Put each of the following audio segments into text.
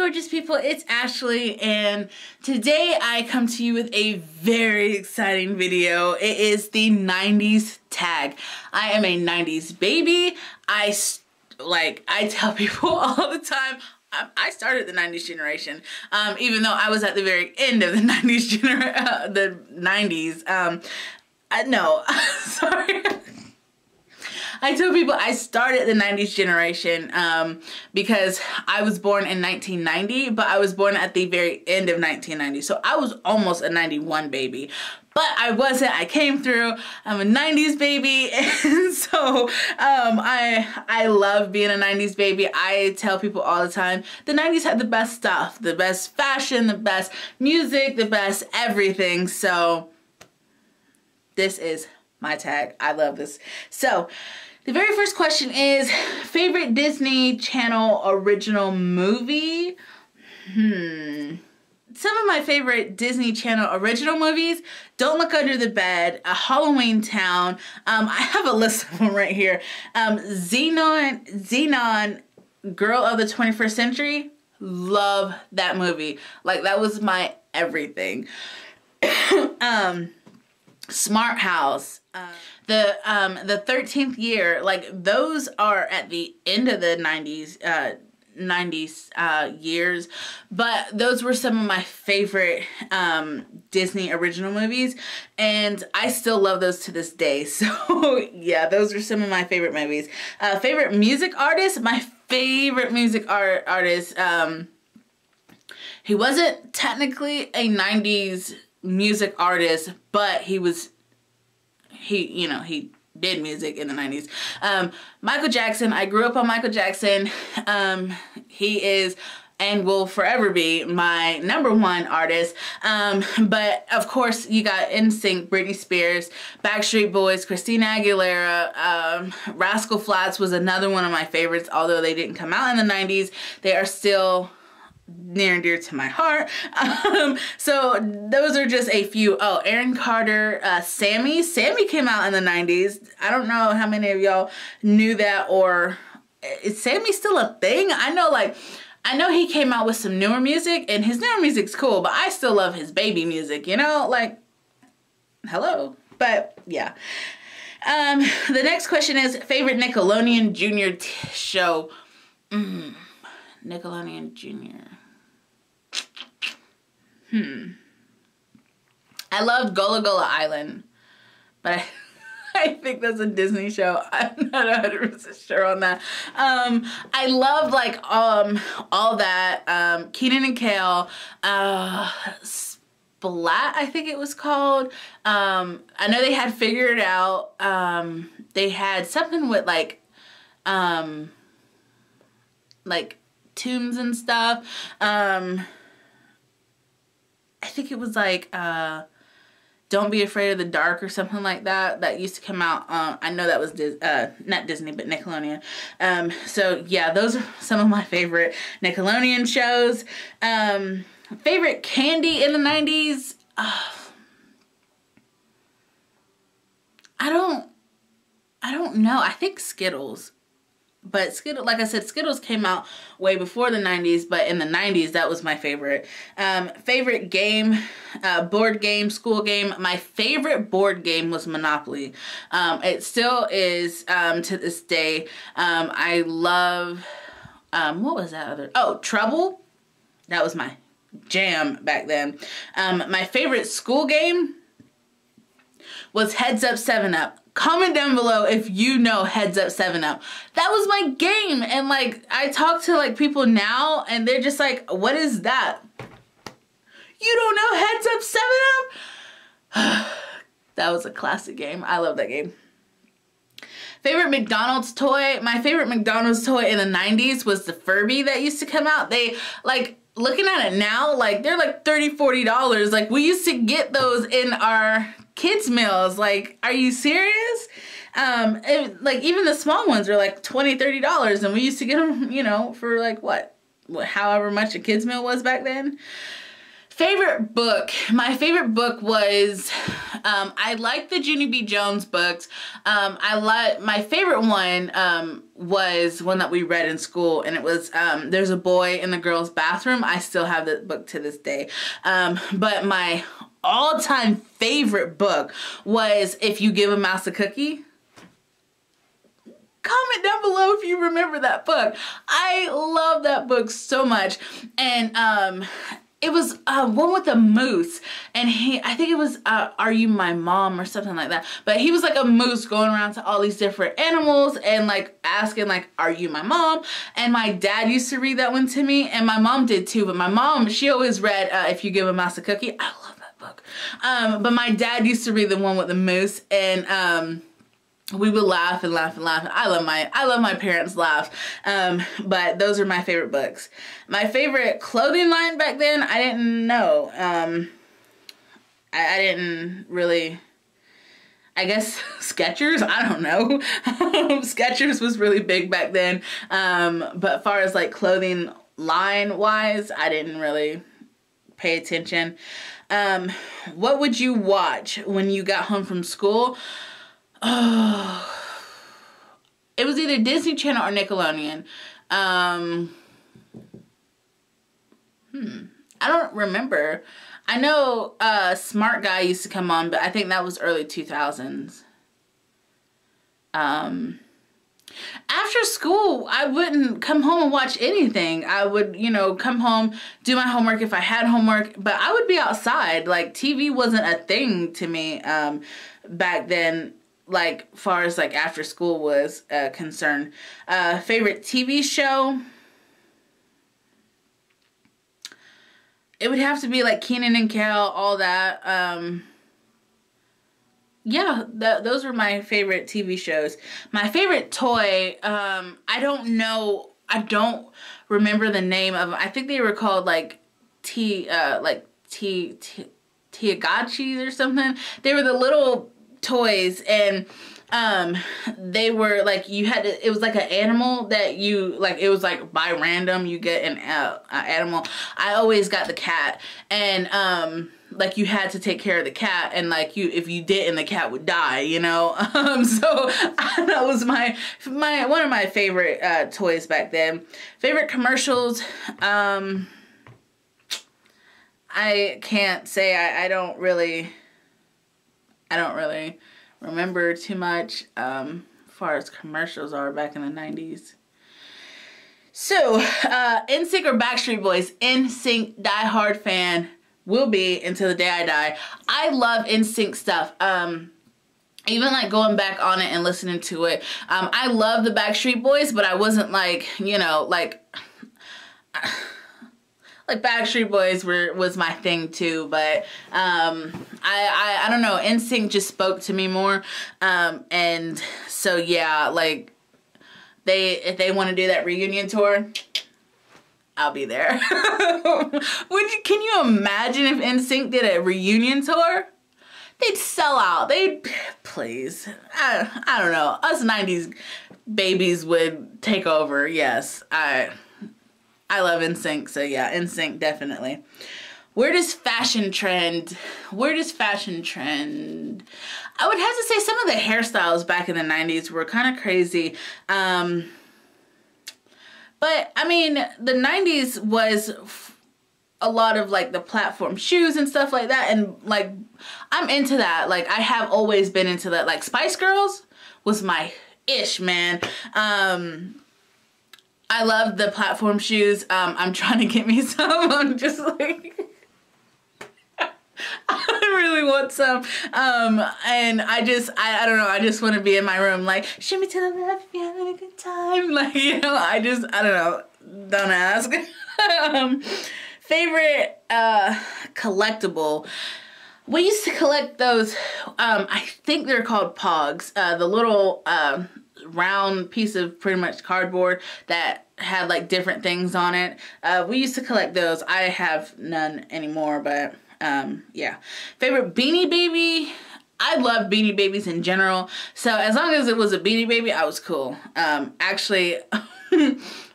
gorgeous people, it's Ashley, and today I come to you with a very exciting video. It is the 90s tag. I am a 90s baby. I tell people all the time, I started the 90s generation, even though I was at the very end of the 90s no, sorry. I tell people I started the 90s generation because I was born in 1990, but I was born at the very end of 1990. So I was almost a 91 baby, but I wasn't. I came through. I'm a 90s baby. And so I love being a 90s baby. I tell people all the time, the 90s had the best stuff, the best fashion, the best music, the best everything. So this is my tag. I love this. So the very first question is favorite Disney Channel original movie. Some of my favorite Disney Channel original movies: Don't Look Under the Bed, A Halloween Town. I have a list of them right here. Xenon, Girl of the 21st Century. Love that movie. Like, that was my everything. Smart House, the 13th Year, like those are at the end of the 90s years, but those were some of my favorite Disney original movies, and I still love those to this day. So yeah, those are some of my favorite movies. Favorite music artist, my favorite music artist, he wasn't technically a 90s music artist, but he did music in the 90s. Michael Jackson. I grew up on Michael Jackson. He is and will forever be my #1 artist. But of course you got NSYNC, Britney Spears, Backstreet Boys, Christina Aguilera, Rascal Flatts was another one of my favorites, although they didn't come out in the 90s. They are still near and dear to my heart. So those are just a few. Oh, Aaron Carter, Sammy came out in the 90s. I don't know how many of y'all knew that, or is Sammy still a thing? I know he came out with some newer music, and his newer music's cool, but I still love his baby music, you know, like, hello. But yeah. The next question is favorite Nickelodeon Junior show. Nickelodeon Junior. I loved Gullah Gullah Island, but I think that's a Disney show. I'm not 100% sure on that. I loved like all that. Kenan and Kel, Splat, I think it was called. I know they had Figure It Out. They had something with like tombs and stuff. I think it was like Don't Be Afraid of the Dark or something like that. That used to come out. I know that was not Disney, but Nickelodeon. So yeah, those are some of my favorite Nickelodeon shows. Favorite candy in the 90s. I don't know. I think Skittles. But Skittles, like I said, Skittles came out way before the 90s, but in the 90s, that was my favorite. Favorite game, board game, school game. My favorite board game was Monopoly. It still is to this day. I love, what was that other? Oh, Trouble. That was my jam back then. My favorite school game was Heads Up 7-Up. Comment down below if you know Heads Up 7-Up. That was my game. And like, I talk to like people now and they're just like, what is that? You don't know Heads Up 7-Up? That was a classic game. I love that game. Favorite McDonald's toy. My favorite McDonald's toy in the 90s was the Furby that used to come out. They like, looking at it now, like they're like $30, $40. Like we used to get those in our kids meals. Like, are you serious? Like even the small ones are like $20, $30, and we used to get them, you know, for like what however much a kids meal was back then. Favorite book. My favorite book was, I like the Junie B. Jones books. My favorite one was one that we read in school, and it was There's a Boy in the Girl's Bathroom. I still have the book to this day. But my all-time favorite book was If You Give a Mouse a Cookie. Comment down below if you remember that book. I love that book so much. And it was one with a moose, and I think it was Are You My Mom or something like that. But he was like a moose going around to all these different animals and like asking like, are you my mom? And my dad used to read that one to me, and my mom did too. But my mom, she always read If You Give a Mouse a Cookie. I love that book. But my dad used to read the one with the moose, and we would laugh and laugh and laugh. I love my parents' laugh. But those are my favorite books. My favorite clothing line back then, I didn't know. I didn't really, I guess Skechers, I don't know. Skechers was really big back then. But as far as like clothing line wise, I didn't really pay attention. What would you watch when you got home from school? Oh, it was either Disney Channel or Nickelodeon. I don't remember. I know Smart Guy used to come on, but I think that was early 2000s. After school, I wouldn't come home and watch anything. I would, you know, come home, do my homework if I had homework, but I would be outside. Like, TV wasn't a thing to me back then. Like, far as like after school was concerned. Favorite TV show? It would have to be like Kenan and Kel, all that. Yeah, those were my favorite TV shows. My favorite toy, I don't know, I don't remember the name of them. I think they were called like Tamagotchis or something. They were the little toys, and they were like, you had to, it was like an animal that you like, it was like by random you get an animal. I always got the cat, and like you had to take care of the cat, and like if you didn't, the cat would die, you know. So that was my one of my favorite toys back then. Favorite commercials, I can't say. I don't really remember too much as far as commercials are back in the 90s. So, NSYNC or Backstreet Boys? NSYNC diehard fan, will be until the day I die. I love NSYNC stuff. Even like going back on it and listening to it. I love the Backstreet Boys, but I wasn't like, you know, like Backstreet Boys was my thing too, but I don't know, NSYNC just spoke to me more, and so yeah, like if they want to do that reunion tour, I'll be there. Can you imagine if NSYNC did a reunion tour? They'd sell out. Please. I don't know. Us 90s babies would take over. Yes, I love NSYNC, so yeah, NSYNC definitely. Where does fashion trend? I would have to say some of the hairstyles back in the 90s were kind of crazy. But I mean, the 90s was a lot of like the platform shoes and stuff like that, and like I'm into that. Like I have always been into that. Like Spice Girls was my ish, man. I love the platform shoes. I'm trying to get me some. I'm just like, I really want some. And I don't know, I just want to be in my room like, shimmy to the left if you're having a good time. Like, you know, I don't know. Don't ask. Favorite collectible. We used to collect those, I think they're called Pogs. The little round piece of pretty much cardboard that had like different things on it. We used to collect those. I have none anymore, but yeah. Favorite Beanie Baby. I love Beanie Babies in general, so as long as it was a Beanie Baby, I was cool. Actually,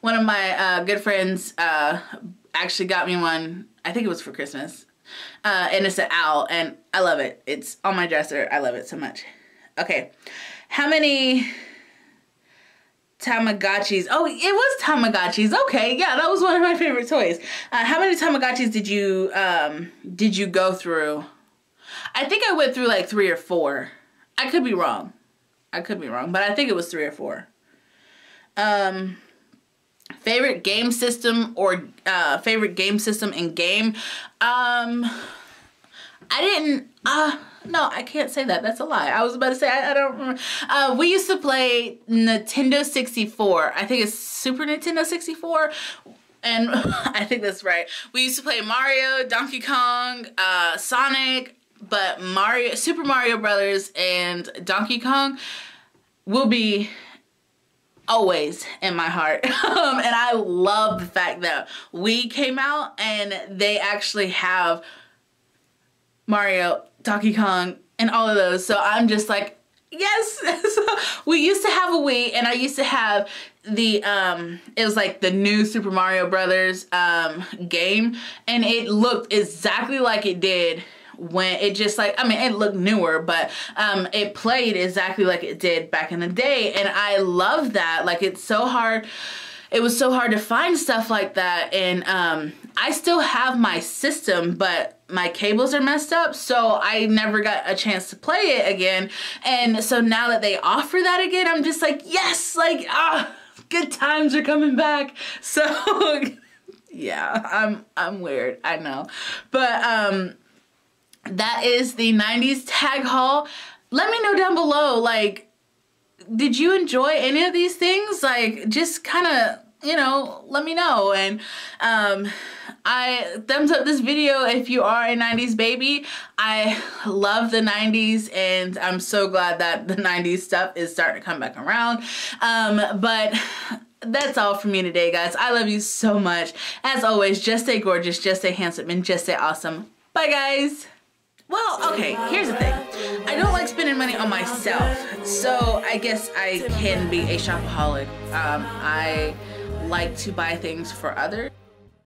one of my good friends actually got me one. I think it was for Christmas. And it's an owl, and I love it. It's on my dresser. I love it so much. Okay, how many Tamagotchis? Oh, it was Tamagotchis. Okay, yeah, that was one of my favorite toys. How many Tamagotchis did you go through? I think I went through like 3 or 4. I could be wrong. But I think it was 3 or 4. Favorite game system or favorite game system in game? No, I can't say that. That's a lie. I was about to say, I don't remember. We used to play Nintendo 64. I think it's Super Nintendo 64. And I think that's right. We used to play Mario, Donkey Kong, Sonic, but Super Mario Brothers and Donkey Kong will be always in my heart. And I love the fact that we came out and they actually have Mario, Donkey Kong, and all of those. So I'm just like, yes. So we used to have a Wii, and I used to have the it was like the new Super Mario Brothers game, and it looked exactly like it did when it just like, I mean, it looked newer, but it played exactly like it did back in the day. And I love that. Like, it's so hard. It was so hard to find stuff like that. And I still have my system, but my cables are messed up, so I never got a chance to play it again. And so now that they offer that again, I'm just like, yes, like, good times are coming back. So yeah, I'm weird, I know. But that is the 90s tag haul. Let me know down below, like, did you enjoy any of these things? Like, just kind of, you know, let me know. And I thumbs up this video if you are a 90s baby. I love the 90s, and I'm so glad that the 90s stuff is starting to come back around. But that's all from me today, guys. I love you so much. As always, just stay gorgeous, just stay handsome, and just stay awesome. Bye, guys. Well, okay, here's the thing. I don't like spending money on myself, so I guess I can be a shopaholic. I like to buy things for others.